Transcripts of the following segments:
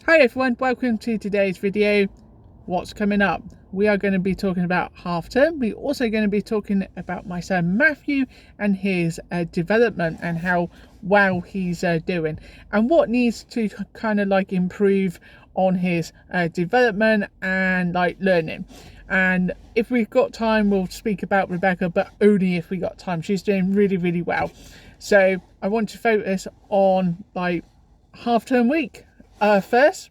Hi everyone, welcome to today's video. What's coming up? We are going to be talking about half term. We're also going to be talking about my son Matthew and his development and how well he's doing and what needs to kind of like improve on his development and like learning. And if we've got time, we'll speak about Rebecca, but only if we got time. She's doing really well. So I want to focus on like half term week first,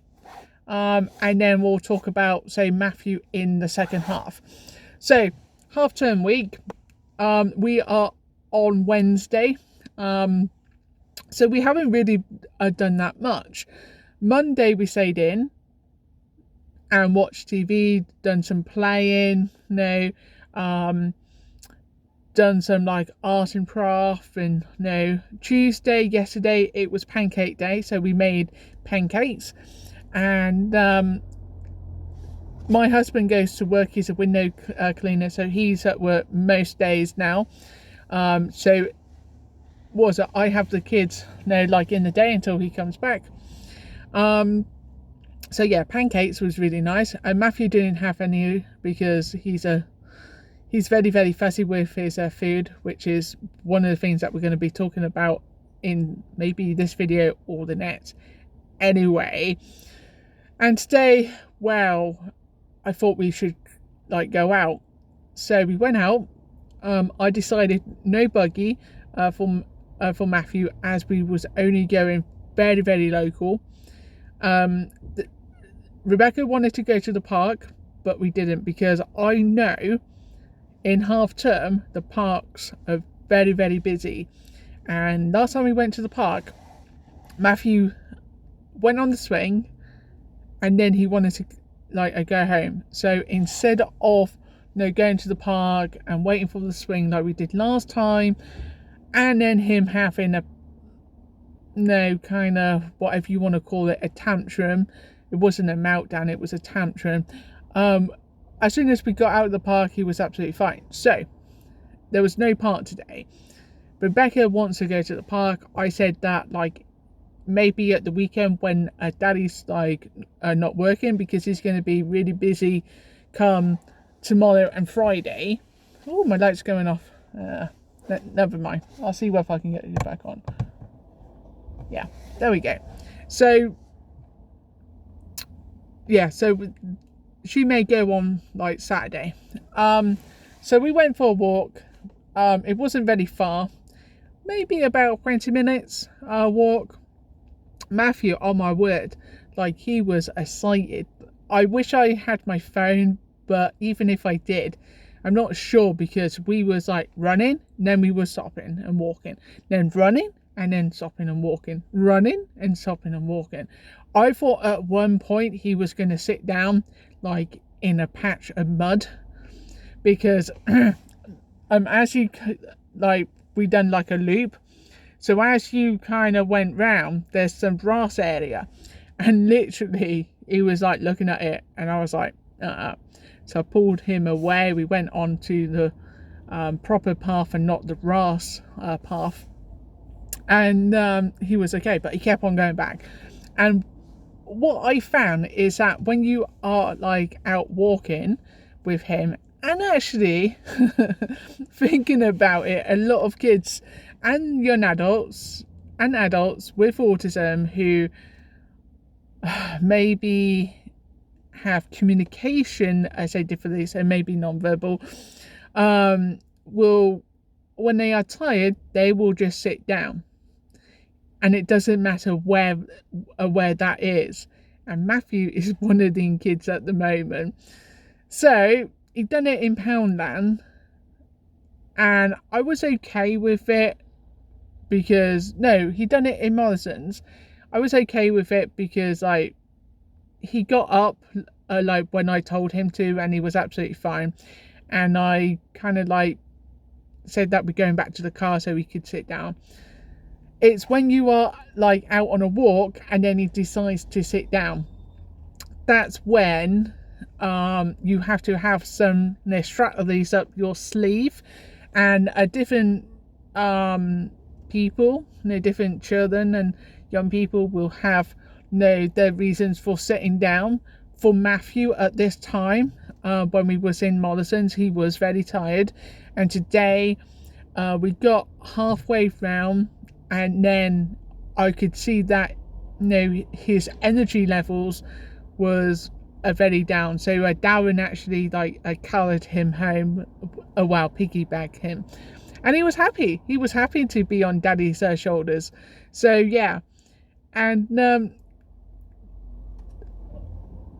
and then we'll talk about, say, Matthew in the second half. So half term week, we are on Wednesday, so we haven't really done that much. Monday we stayed in and watched TV, done some playing, done some like art and craft, and Tuesday, yesterday, it was pancake day, so we made pancakes. And my husband goes to work. He's a window cleaner, so he's at work most days now. So I have the kids like in the day until he comes back. So yeah, pancakes was really nice. And Matthew didn't have any because he's very fussy with his food, which is one of the things that we're going to be talking about in maybe this video or the next anyway. And today, well, I thought we should like go out, so we went out. I decided no buggy for Matthew, as we was only going very local. Rebecca wanted to go to the park, but we didn't, because I know in half term the parks are very busy. And last time we went to the park, Matthew went on the swing and then he wanted to like go home. So instead of going to the park and waiting for the swing like we did last time, and then him having a kind of whatever you want to call it, a tantrum. It wasn't a meltdown, it was a tantrum. As soon as we got out of the park, he was absolutely fine. So there was no park today. Rebecca wants to go to the park. I said that like maybe at the weekend when daddy's like not working, because he's going to be really busy come tomorrow and Friday. Oh, my light's going off. Never mind, I'll see if I can get it back on. Yeah, there we go. So yeah, so she may go on like Saturday. So we went for a walk. It wasn't very far, maybe about 20 minutes walk. Matthew, oh my word, like he was excited. I wish I had my phone, but even if I did, I'm not sure, because we was like running, then we were stopping and walking, then running and then stopping and walking, running and stopping and walking. I thought at one point he was going to sit down like in a patch of mud, because as you like, we done like a loop. So as you kind of went round, there's some grass area, and literally he was like looking at it, and I was like, So I pulled him away. We went on to the proper path and not the grass path, and he was okay, but he kept on going back. And what I found is that when you are like out walking with him, and actually thinking about it, a lot of kids and young adults and adults with autism who maybe have communication, I say differently, so maybe non-verbal, will, when they are tired, they will just sit down, and it doesn't matter where that is. And Matthew is one of the kids at the moment. So he done it in Poundland, and I was okay with it, because he done it in Morrison's. I was okay with it because like he got up like when I told him to, and he was absolutely fine. And I kind of like said that we're going back to the car so we could sit down. It's when you are like out on a walk and then he decides to sit down, that's when you have to have some strategies up your sleeve, and a different people, different children and young people will have know the reasons for sitting down. For Matthew at this time, when we was in Mollison's, he was very tired, and today we got halfway round, and then I could see that his energy levels was very down. So Darren actually carried him home, piggyback him, and he was happy. He was happy to be on Daddy's shoulders. So yeah, and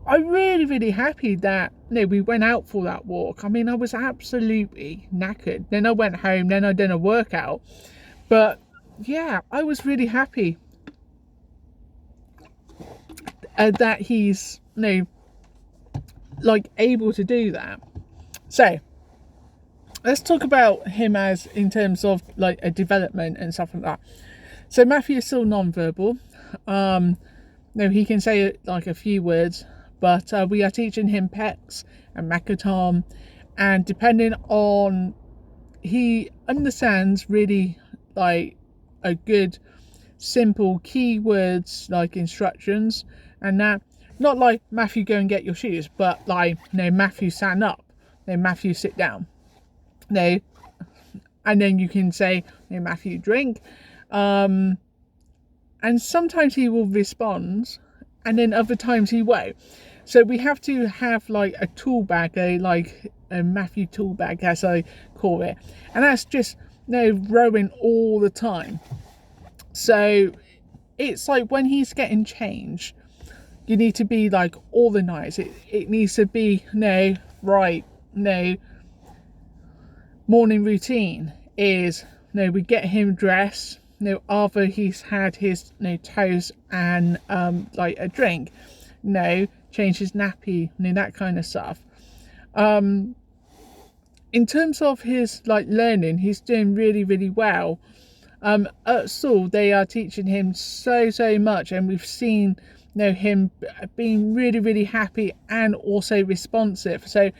I'm really happy that we went out for that walk. I mean, I was absolutely knackered. Then I went home. Then I did a workout. But yeah, I was really happy that he's able to do that. So let's talk about him as in terms of a development and stuff like that. So Matthew is still non-verbal. He can say a few words, but we are teaching him PECS and Makaton, and depending on, he understands really a good simple keywords instructions, and that not Matthew go and get your shoes, but Matthew stand up, Matthew sit down, and then you can say Matthew drink, and sometimes he will respond, and then other times he won't. So we have to have a tool bag, a Matthew tool bag, as I call it, and that's just rowing all the time. So it's when he's getting changed, you need to be organized. It needs to be morning routine is we get him dressed, after he's had his toast and a drink, change his nappy, that kind of stuff. In terms of his learning, he's doing really well. At school they are teaching him so much, and we've seen him being really happy and also responsive. So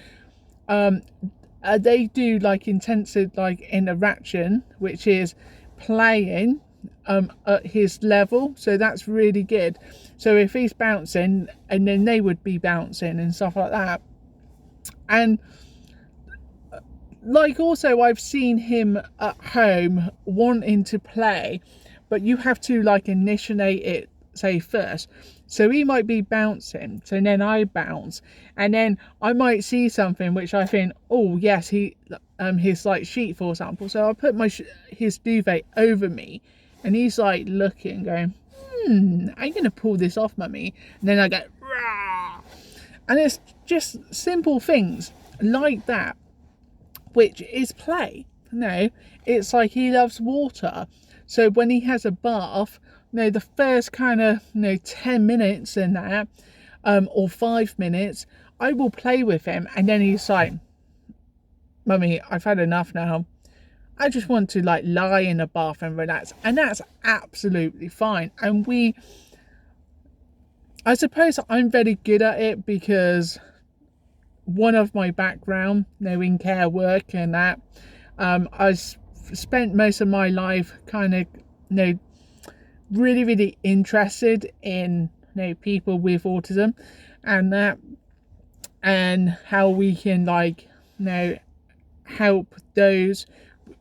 they do intensive interaction, which is playing at his level, so that's really good. So if he's bouncing, and then they would be bouncing and stuff like that. And also I've seen him at home wanting to play, but you have to initiate it first. So he might be bouncing, so then I bounce, and then I might see something which I think, oh yes, his sheet, for example, so I'll put his duvet over me, and he's looking, going, I'm gonna pull this off, mummy, and then I go, rah! And it's just simple things like that, which is play. It's he loves water, so when he has a bath, the first kind of 10 minutes in that, or 5 minutes, I will play with him, and then he's mummy, I've had enough now, I just want to lie in a bath and relax. And that's absolutely fine. And I suppose I'm very good at it, because one of my background in care work and that, I spent most of my life kind of really interested in people with autism and that, and how we can help those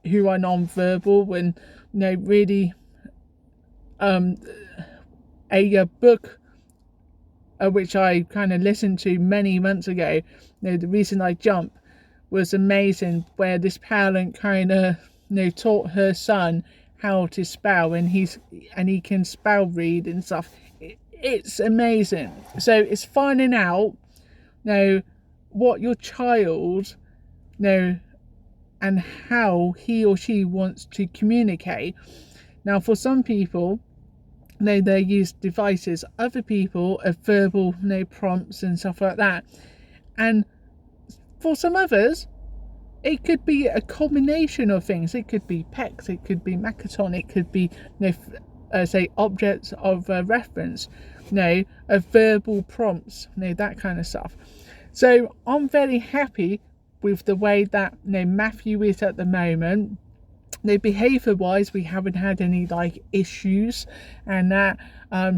who are non-verbal. And really a book which I kind of listened to many months ago, The Reason I Jump, was amazing, where this parent kind of taught her son how to spell, and he can spell read and stuff. It's amazing. So it's finding out what your child and how he or she wants to communicate. Now for some people, they use devices, other people are verbal prompts and stuff like that, and for some others it could be a combination of things. It could be PECS, it could be Makaton, it could be say objects of reference, verbal prompts, that kind of stuff. So I'm very happy with the way that Matthew is at the moment. No, behaviour wise, we haven't had any like issues, and that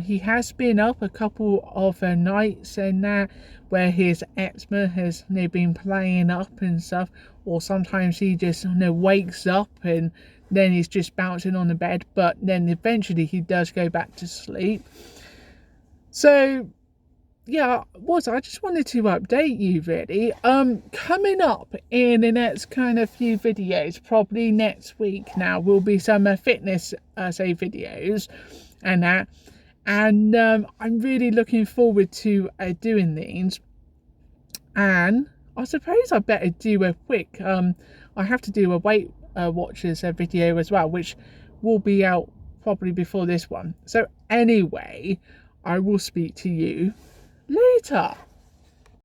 he has been up a couple of nights and that where his asthma has been playing up and stuff, or sometimes he just wakes up and then he's just bouncing on the bed, but then eventually he does go back to sleep. So yeah, I just wanted to update you really. Coming up in the next kind of few videos, probably next week now, will be some fitness videos and that. And I'm really looking forward to doing these. And I suppose I better do a quick, I have to do a Weight Watchers video as well, which will be out probably before this one. So anyway, I will speak to you later.